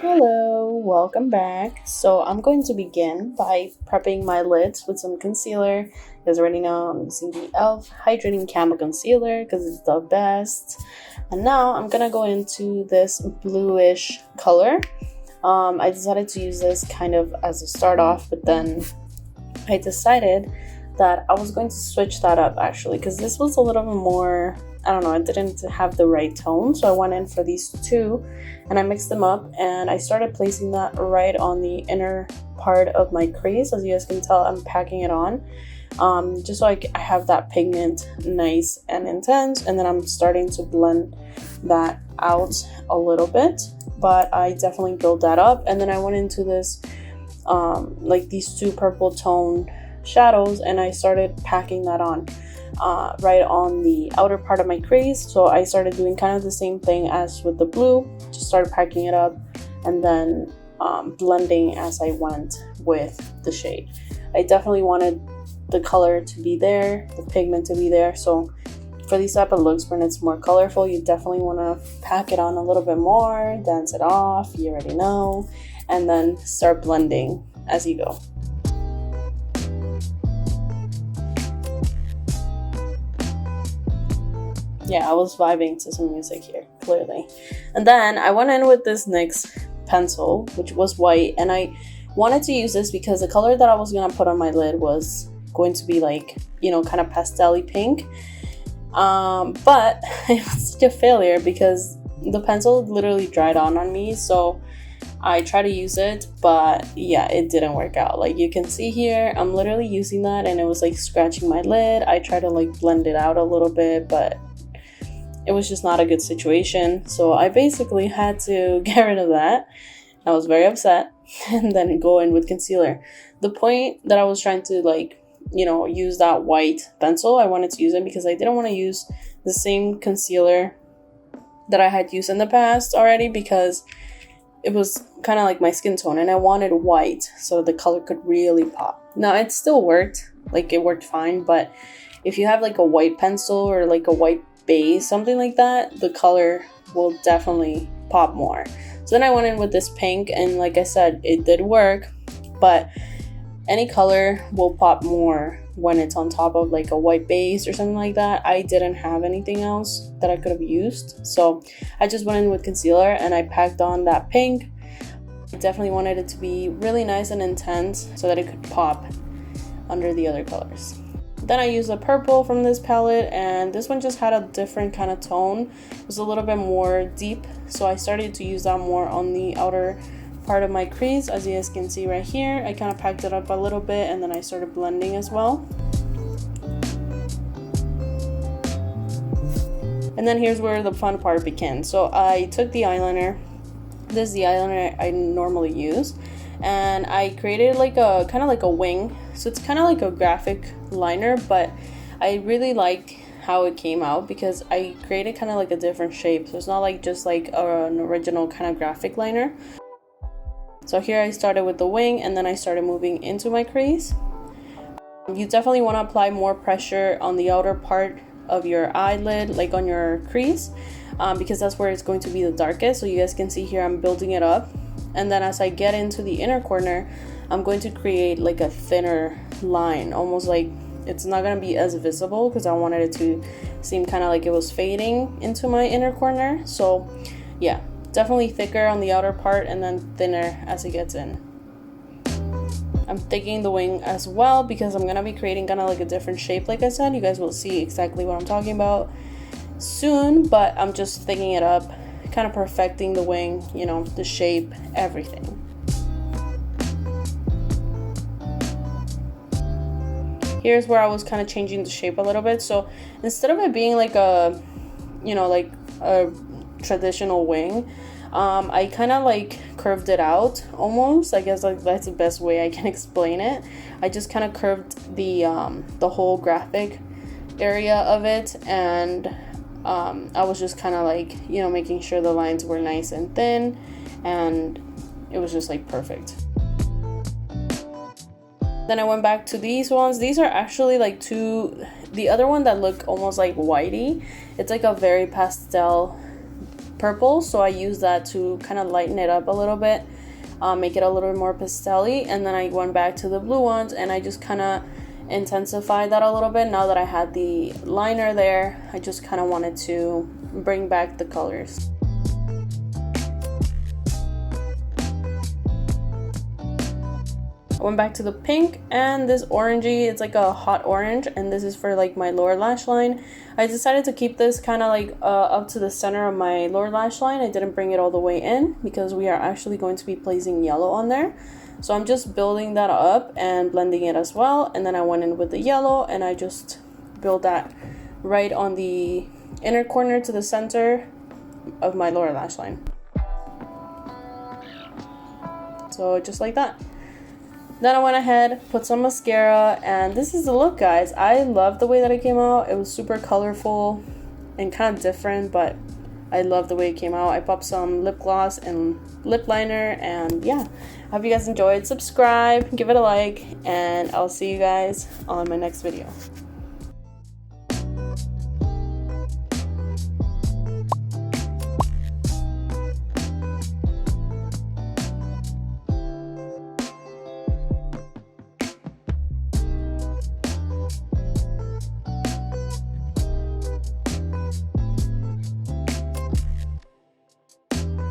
Hello, welcome back. So I'm going to begin by prepping my lids with some concealer. You guys already know I'm using the e.l.f. Hydrating Camo Concealer because it's the best. And now I'm gonna go into this bluish color. I decided to use this kind of as a start off, but then I decided that I was going to switch that up actually because this was a little bit more, I don't know, it didn't have the right tone, so I went in for these two and I mixed them up and I started placing that right on the inner part of my crease. As you guys can tell, I'm packing it on just so I have that pigment nice and intense, and then I'm starting to blend that out a little bit, but I definitely built that up. And then I went into this like these two purple tone shadows and I started packing that on right on the outer part of my crease. So I started doing kind of the same thing as with the blue, just started packing it up and then blending as I went with the shade. I definitely wanted the color to be there, the pigment to be there, so for these type of looks when it's more colorful, you definitely want to pack it on a little bit more, dance it off, you already know, and then start blending as you go. Yeah, I was vibing to some music here, clearly. And then I went in with this NYX pencil, which was white, and I wanted to use this because the color that I was gonna put on my lid was going to be like, you know, kind of pastel-y pink. But it was such a failure because the pencil literally dried on me, so I tried to use it, but yeah, it didn't work out. Like you can see here, I'm literally using that and it was like scratching my lid. I tried to like blend it out a little bit, but it was just not a good situation. So I basically had to get rid of that. I was very upset and then go in with concealer. The point that I was trying to like, you know, use that white pencil, I wanted to use it because I didn't want to use the same concealer that I had used in the past already because it was kind of like my skin tone and I wanted white so the color could really pop. Now it still worked, like it worked fine, but if you have like a white pencil or like a white base, something like that, the color will definitely pop more. So then I went in with this pink and like I said, it did work, but any color will pop more when it's on top of like a white base or something like that. I didn't have anything else that I could have used, so I just went in with concealer and I packed on that pink. I definitely wanted it to be really nice and intense so that it could pop under the other colors. Then I used a purple from this palette, and this one just had a different kind of tone. It was a little bit more deep, so I started to use that more on the outer part of my crease. As you guys can see right here, I kind of packed it up a little bit and then I started blending as well. And then here's where the fun part begins. So I took the eyeliner. This is the eyeliner I normally use, and I created like a kind of like a wing. So it's kind of like a graphic liner, but I really like how it came out because I created kind of like a different shape. So it's not like just like an original kind of graphic liner. So here I started with the wing and then I started moving into my crease. You definitely want to apply more pressure on the outer part of your eyelid, like on your crease, because that's where it's going to be the darkest. So you guys can see here I'm building it up, and then as I get into the inner corner, I'm going to create like a thinner line, almost like it's not going to be as visible because I wanted it to seem kind of like it was fading into my inner corner. So yeah, definitely thicker on the outer part and then thinner as it gets in. I'm taking the wing as well because I'm gonna be creating kind of like a different shape. Like I said, you guys will see exactly what I'm talking about soon, but I'm just thinking it up, kind of perfecting the wing, you know, the shape, everything. Here's where I was kind of changing the shape a little bit. So instead of it being like a, you know, like a traditional wing, I kind of like curved it out almost. I guess like that's the best way I can explain it. I just kind of curved the whole graphic area of it, and I was just kind of like, you know, making sure the lines were nice and thin, and it was just like perfect. Then I went back to these ones. These are actually like the other one that look almost like whitey. It's like a very pastel purple, so I use that to kind of lighten it up a little bit, make it a little bit more pastel-y. And then I went back to the blue ones and I just kind of intensified that a little bit. Now that I had the liner there, I just kind of wanted to bring back the colors. I went back to the pink and this orangey, it's like a hot orange, and this is for like my lower lash line. I decided to keep this kind of like up to the center of my lower lash line. I didn't bring it all the way in because we are actually going to be placing yellow on there. So I'm just building that up and blending it as well. And then I went in with the yellow and I just built that right on the inner corner to the center of my lower lash line. So just like that. Then I went ahead, put some mascara, and this is the look, guys. I love the way that it came out. It was super colorful and kind of different, but I love the way it came out. I popped some lip gloss and lip liner, and yeah. I hope you guys enjoyed. Subscribe, give it a like, and I'll see you guys on my next video.